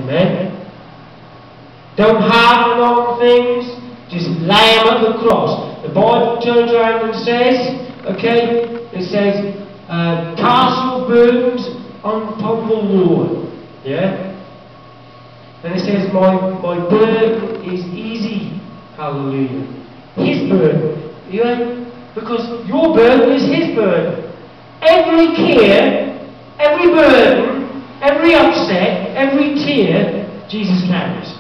Amen? Don't harden on things, just lay them at the cross. The Bible turns around and says, okay, it says, cast your burdens upon the Lord. Yeah? And it says, my burden is easy. Hallelujah. His burden. Yeah? Because your burden is His burden. Every care, every burden, every upset, every tear, Jesus carries.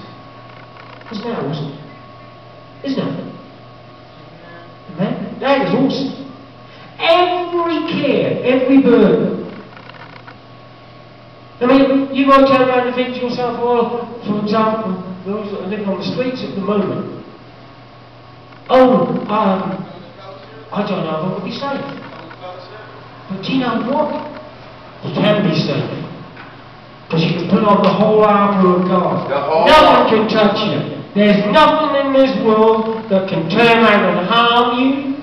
Isn't that awesome? Isn't it? Amen? That is awesome. Every care, every burden. I mean, you might turn around and think to yourself, well, for example, those that are living on the streets at the moment, I don't know if I could be safe. But do you know what? You can be safe. Because you can put on the whole armour of God. Nothing can touch you. There's nothing in this world that can turn around and harm you.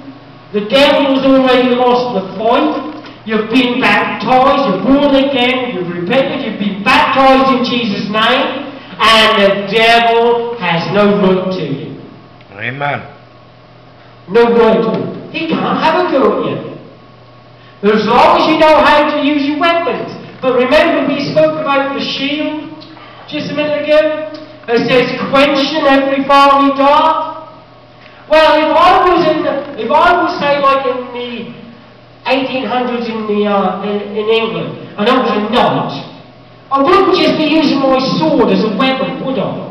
The devil's already lost the fight. You've been baptized, you're born again, you've repented, you've been baptized in Jesus' name, and the devil has no right to you. Amen. No right to you. He can't have a go at you. As long as you know how to use your weapons. But remember we spoke about the shield just a minute ago? It says quenching every fiery dart. Well, if I was say like in the 1800s in England, and I was a knight, I wouldn't just be using my sword as a weapon, would I?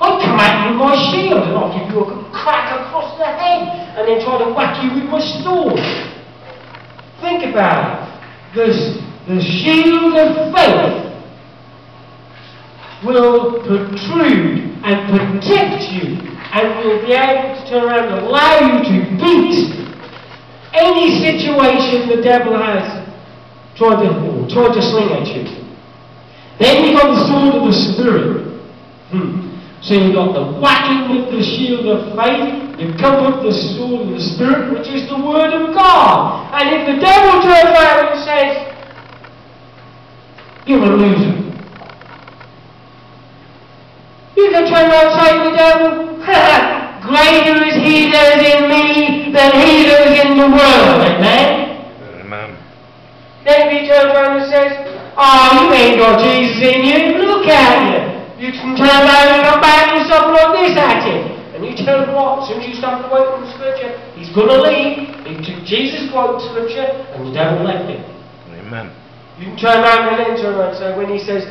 I'd come at you with my shield and I'd give you a crack across the head and then try to whack you with my sword. Think about it. The shield of faith will protrude and protect you and will be able to turn around and allow you to beat any situation the devil has tried to sling at you. Then you've got the sword of the Spirit. So you've got the whacking with the shield of faith, you come with the sword of the Spirit, which is the Word of God. And if the devil turns around and says, you're a loser, you can turn around and say to the devil, greater is He that is in me than he that is in the world. Amen? Amen. Then if he turns around and says, oh, you ain't got Jesus in you, look at you. You can turn around and come back and something like this at him. And you tell him what? As soon as you start to quote from the Scripture, he's going to leave. He took Jesus quote Scripture, and the devil left him. Amen. You can turn around and then turn around and say, when he says,